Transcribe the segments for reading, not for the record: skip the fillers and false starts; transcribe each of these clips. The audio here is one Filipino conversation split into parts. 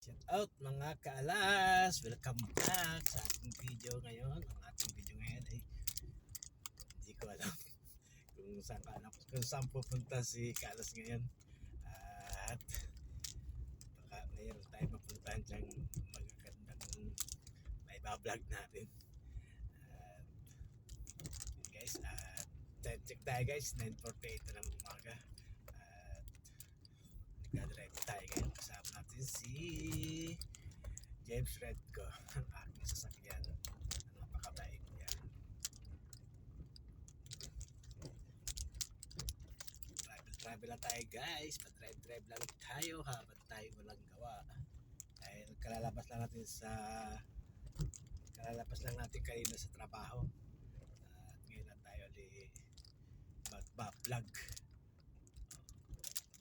Shout out mga kaalas! Welcome back sa ating video ngayon. Ang ating video ngayon ay hindi ko alam kung saan pupunta si Kaalas ngayon. At baka mayroon tayo mapuntahan diyang magagandang may bablog natin. At guys, time check tayo guys, 9:48 na ng umaga. At nagdadrive tayo ngayon. Kasama natin si James Redco, ang aking sasakyan. Napakabait niya. Travel lang tayo guys. Pa-drive lang tayo habang tayo walang gawa. Dahil kalalabas lang natin kanina sa trabaho. At ngayon lang tayo ulit mag-vlog.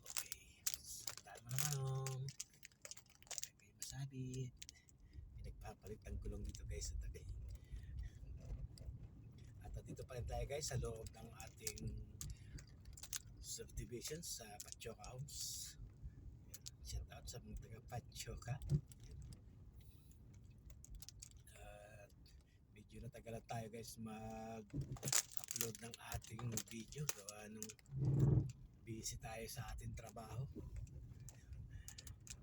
Okay. Sandaan mo naman oh. Kayo masabit. May nagpapalit ng gulong dito guys sa tabi. At dito pa rin tayo guys sa loob ng ating subdivision sa Pachoka Homes. Shout out sa mga taga Pachoka. Medyo natagalan tayo guys mag-upload ng ating video gawa nung busy tayo sa ating trabaho.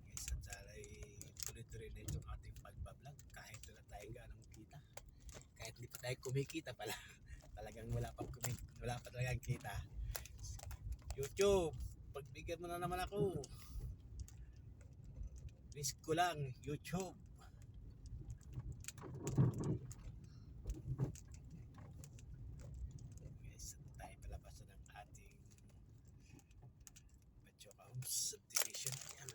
Guys, at salay tuloy-tuloy na itong ating pagbablog kahit wala tayong ganong kita. Kahit hindi pa tayo kumikita pala. Talagang wala pa talagang kita. YouTube, pagbigyan mo na naman ako. Risk ko lang, YouTube. Guys, tayo palabas na ng ating Pachoka Homes subdivision. Ayan.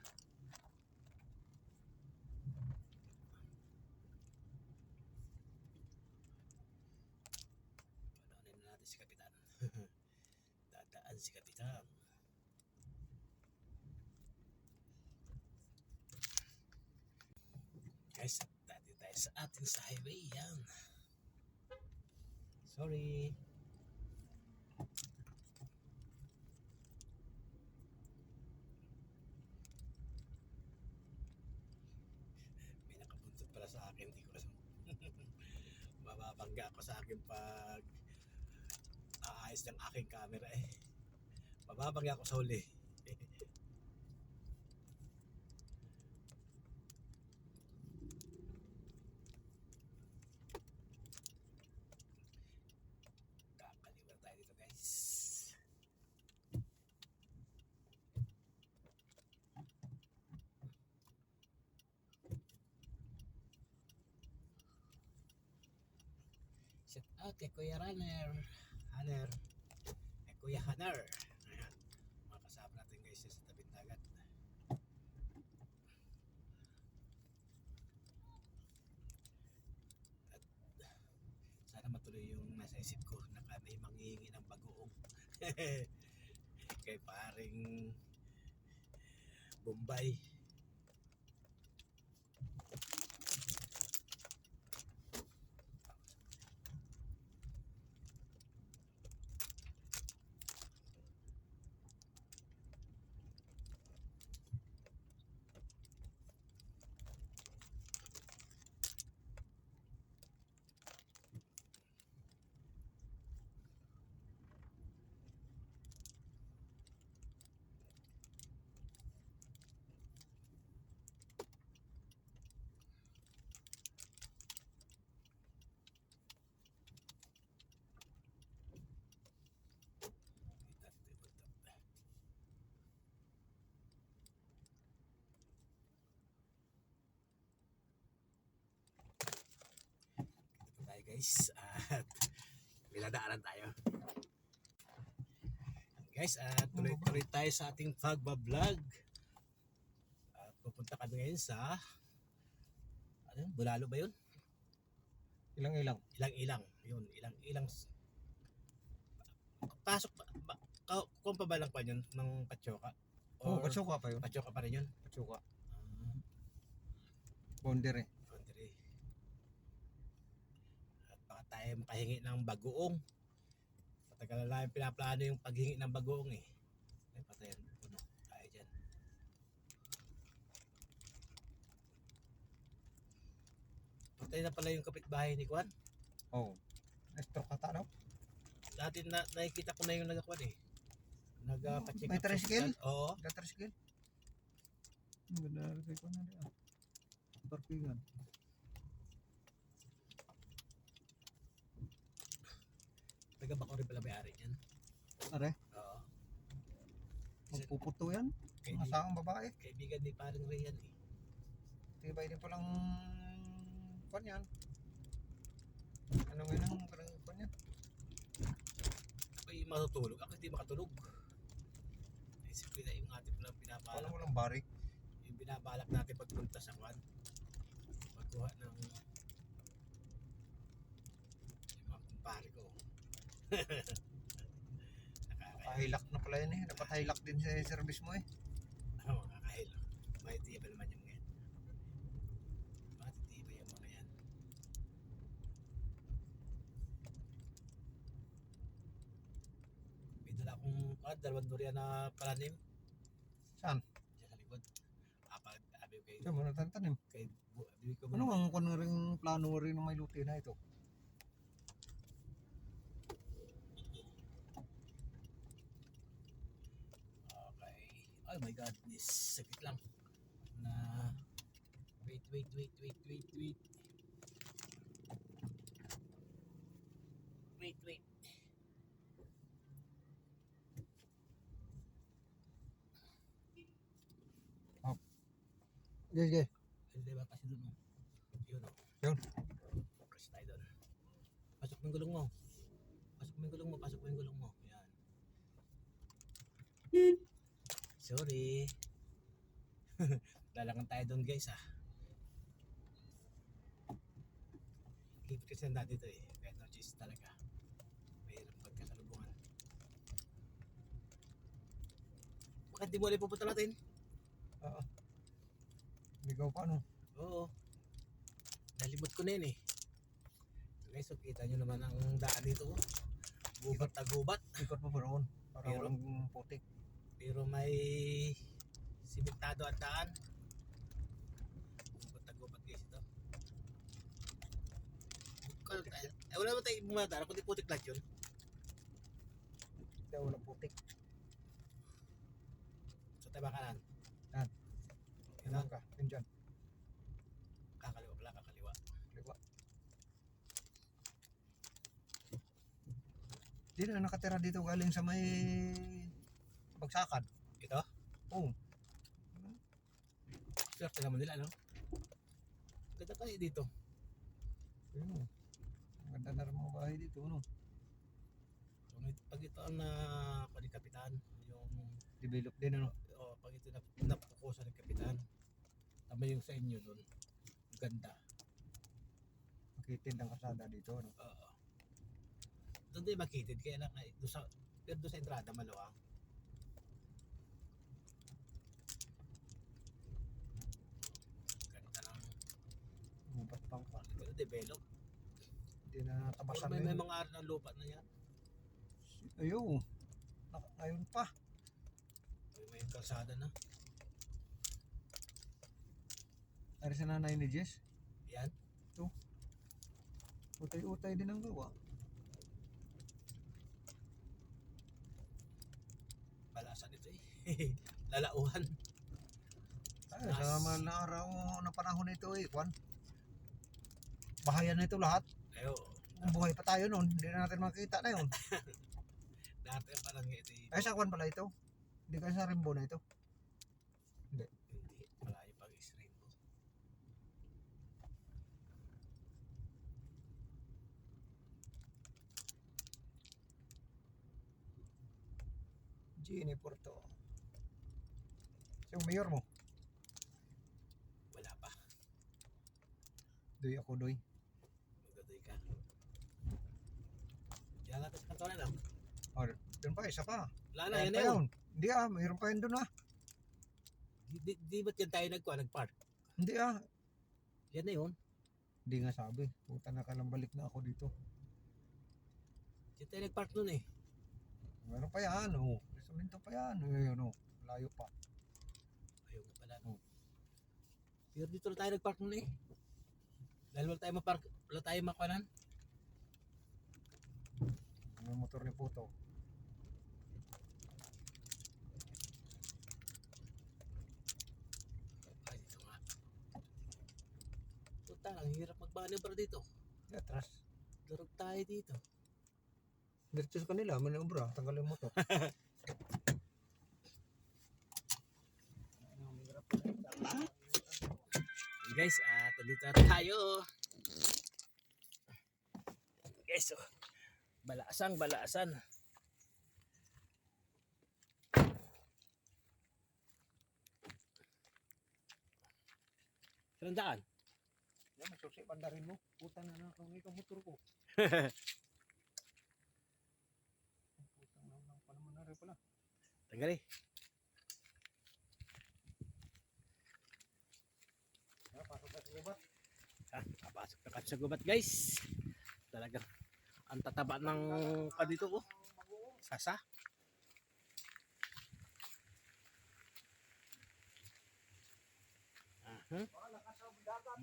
Panoonin na natin si Kapitan. Dadaan si Kapitan. Guys, dati tayo sa ating sa highway. Yan. Sorry. May nakabuntot pala sa akin. Hindi ko alam. Mababangga ako sa akin pag aayos ng aking camera eh. Mababangga ako sa huli. Kakaliwa tayo dito guys. Shout out kay Kuya Haner. Kay Kuya Haner. Ayan. Mga kasama natin guys sa tabing dagat. At sana matuloy yung nasa isip ko na may manghihingi ng bagoong. Kay paring Bombay. Tayo guys at niladaanan tayo guys at tuloy-tuloy tayo sa ating pagbablog at pupunta kami ngayon sa ano, Bulalo ba yun? Ilang-ilang. Ilang-ilang yun, ilang-ilang pasok kung pa ba lang pa yun ng Pachoka? Oo, Pachoka pa yun. Pachoka pa rin yun? Pachoka. Boundary. Boundary. At baka tayo makahingi ng bagoong. Matagal na lang pinaplano yung paghingi ng bagoong eh. Ay patayan puno. Tayo dyan. Namatay na pala yung kapitbahay ni Kwan. Oo. Na-stroke ata daw. Dati nakikita ko na yung nagkakwan eh. Nagpa-check May up sa tricycle? ospital. Oo. Gatriskil. Ang ganda na rin ko na rin. Parkingan. Taga Bako rin pala may-ari niyan. Are, Oo. magpuputo yan. Ang Kaibigan, asaang babae. kaibigan ni paring Ray yan eh. Tibay din palang kwan yan. Ano nga nang kwan yan? Ako'y matutulog. Ako hindi makatulog. Naisip ko na yung ating palang Ano binabalak. walang barik. Yung binabalak natin pagpunta sa Kwan. Pagkuha ng yung mga kumpare ko. Nakahilak na pala yan eh. Dapat hilak din sa service mo eh. Oo, kakahilo. May tiba naman yung ngayon. Matitiba yung mga yan. May dala akong dalawang durian na palanim. Saan? Diyan sa likod. Abi ko kay Saan mo natantanim? abi ko Ano ang kwan rin plano rin ng may luti na ito? Okay. Oh my god, this sakit lang. Na wait. Wait. Sige. Hindi ba kasi doon? Yun oh. Yun. Press tayo doon. Pasok mo yung gulong mo. Pasok mo yung gulong mo. Yan. Sorry. Lalangan tayo doon guys ah. Keep kasi na dito eh. Kahit no cheese talaga. Mahirap magkasalubungan. Bakit di mo ulit pupunta natin? Oo. Ligaw pa ano? Oo. Nalimot ko na yun eh. Guys, so kita nyo naman ang daan dito. Gubat na gubat. Ikot mo ba roon? Para Pero- walang putik. Pero may simentado ang daan. Gubat na gubat guys ito. Wala naman tayo bumadaan. Kundi putik lang yun. Hindi walang putik. So tayo ba kanan? Yan. Yan. Yan ka. Yun dyan. Kakaliwa pala, kakaliwa. Liwa. Di na nakatira dito galing sa may bagsakan. Ito? Oo. Swerte naman nila, no? Ganda kayo dito. Yun. Ang ganda na rin mga bahay dito. Ano? Pag ito ang ni Kapitan, yung Develop din ano. pag ito napukusan ng Kapitan, tama yung sa inyo doon. Ganda. Makitid ang kasada dito. Ano? Oo. Doon din makitid, kaya lang pero doon sa entrada maluwang. Ganda ng Gubat pang pa. ganda develop. Hindi na natabasan Or may na yun. mga araw ng lupa na yan. Ayun. Ngayon pa. May kalsada na. Ari sa nanay ni Jess. Yan. Utay-utay din ang gawa. Balasan ito eh. Lalauhan. Ay, sa mahal na araw na panahon nito eh. Kwan. Bahayan na ito lahat. Ayo. Kung buhay pa tayo noon, hindi na natin makita na yun. Dati parang ito eh. Ay, sa kwan pala ito. Hindi ka sa rimbo na ito. Hindi. Malayo pag is rainbow. Gini Porto. Yung mayor mo. Wala pa. Doy ako doy. Magdadoy ka. Diyan natin sa kanto na lang. Oh, doon pa, isa pa. Wala na, Ayan yan pa na yun. Hindi ah, mayroon pa yun doon ah. Di ba't yan tayo nagpark? Hindi ah. Yan na yun. Hindi nga sabi. Puta na balik na ako dito. Yan tayo nagpark nun eh. Meron pa yan oh. Resuminto pa yan. Ayun oh. Layo pa. Ayaw nga pala no. Pero dito na tayo nagpark nun eh. Dahil wala tayo makuanan. Yung motor ni Puto. Ay, dito nga. Puta, ang hirap mag-maneuver dito. Atras. Durog tayo dito. Diretso sa kanila, manobra, tanggal yung motor. Guys, dito na tayo. Guys, oh. Balaasan. Saan daan? Yan, masusi, pandarin mo. Puta na kung ikaw motor ko. Putang na lang pa naman na rin pala. Tanggali. Pasok ka sa gubat. Napasok na kami sa gubat, guys. Talagang ang tataba ng dito ko. Sasa.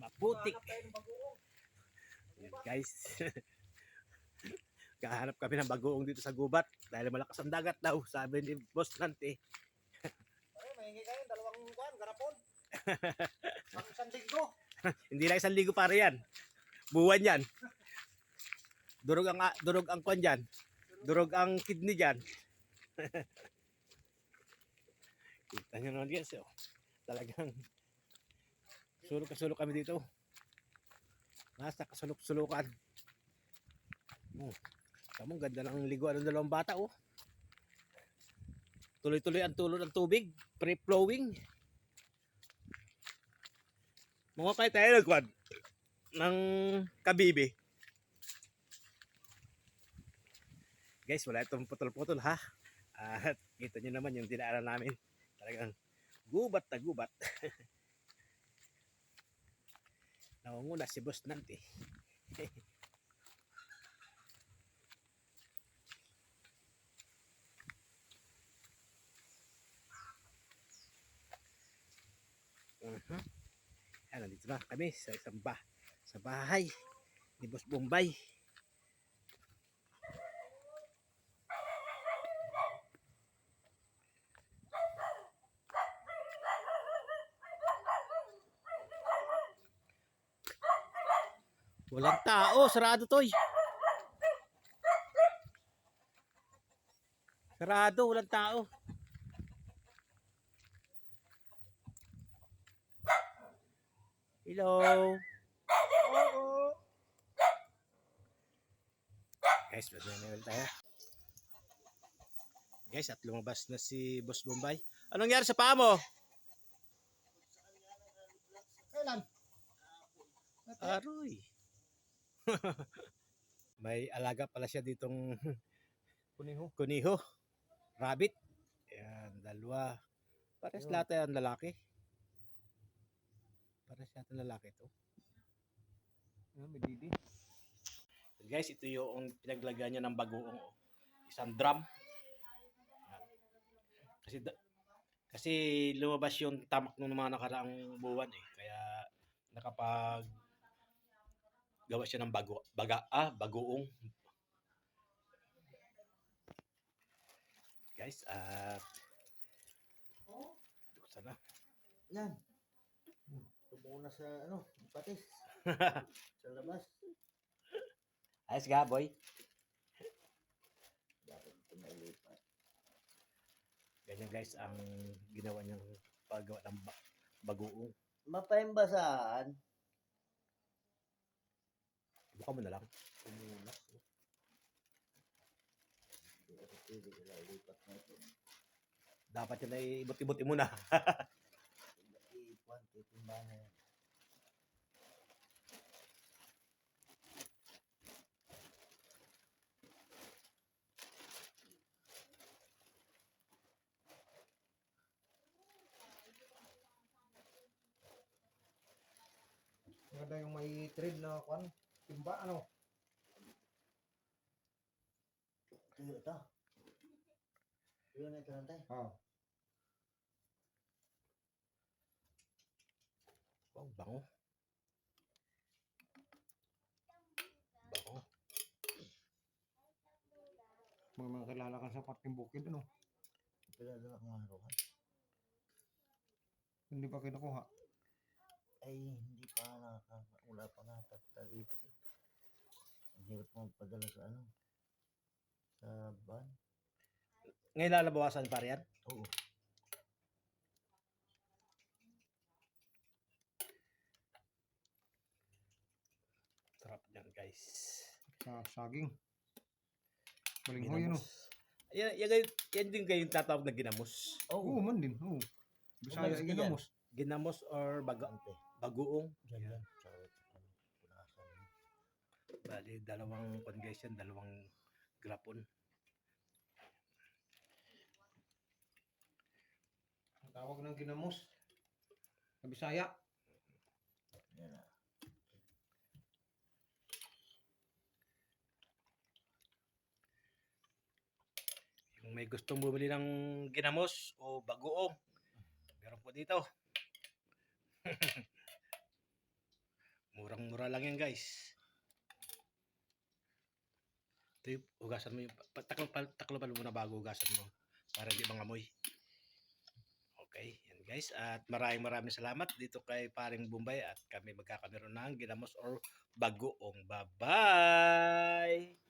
Maputik. Yan, guys. Kahanap kami ng bagoong dito sa gubat dahil malakas ang dagat daw, sabi ni Boss Nante. Pare, mahingi kayo, dalawang kuhan, garapon. Isang linggo. Hindi lang 1 ligo para yan. Buwan yan. Durog ang kwan dyan. Durog ang kidney dyan. Kita nyo naman guys. Oh. Talagang sulok kami dito. Nasa kasulok-sulukan. Kamong ganda ng liguan ng 2 bata. Oh. Tuloy-tuloy ang tulo ng tubig. Free-flowing. Mga kayo tayo nagkwan ng kabibi. Guys, wala itong putol-putol ha. At kita nyo naman yung dinaanan namin. Talagang gubat na gubat. Nangunguna si Boss Nante. Ayan, nandito na kami sa sa bahay ni Boss Bombay. Walang tao, sarado toy. Sarado, walang tao. Hello. Guys, magmamail tayo. Guys, at lumabas na si Boss Bombay. Anong nangyari sa paa mo? Kailan? Aroy. May alaga pala siya ditong kuniho. Rabbit. Ayan, 2. Pares lahat yan lalaki. Pares lahat ng lalaki to. May didi. Guys, ito yung pinaglagyan niya ng bagoong. Isang drum. Kasi lumabas yung tamak ng mga nakaraang buwan eh. Kaya nakapag gawa siya ng bagoong. Guys, sana. Yan. Tumuna sa patis. Sa labas. Ayos ka, boy. Dapat tumalipat. Ganyan guys ang ginawa niyang paggawa ng bagoong. Mapaimbasaan. Buka mo na lang. Tumuna. Pwede ka lipat na ito. Dapat yun ay ibot-ibuti mo na. Ipuan, titimba na yan. Maganda yung may thread na kwan, timba ano. Tuyo ito. Tuyo na ito nantay. Oo. Wow, bango. Nalalakan sa parting bukid, ano? Pinadala ng haruhan. Hindi pa kinukuha. Ay, hindi pa wala pa nga dito eh. Ang hirap mo magpadala sa ano, sa van. Ngayon lalabawasan pa yan. Oo. Sarap yan guys. Sa saging. Balinghoy, ano? Yan din kayong tatawag na ginamos. Oo, man din. Oo. Bisaya Umalis ka ginamos. Ginamos or Ante. bagoong. Diyan Yan. yan. Sa ano, punasan. Bali, dalawang kon guys yan, dalawang grapon. Ang tawag ng ginamos. Sa Bisaya. Yan na. Yung may gustong bumili ng ginamos o bagoong, meron po dito. Murang-mura lang yan guys. Ito yung ugasan mo yung taklopan mo na bago ugasan mo para di mangamoy. Okay, yan guys. At maraming salamat dito kay Paring Bombay at kami magkakameron ng ginamos or bagoong. Bye-bye!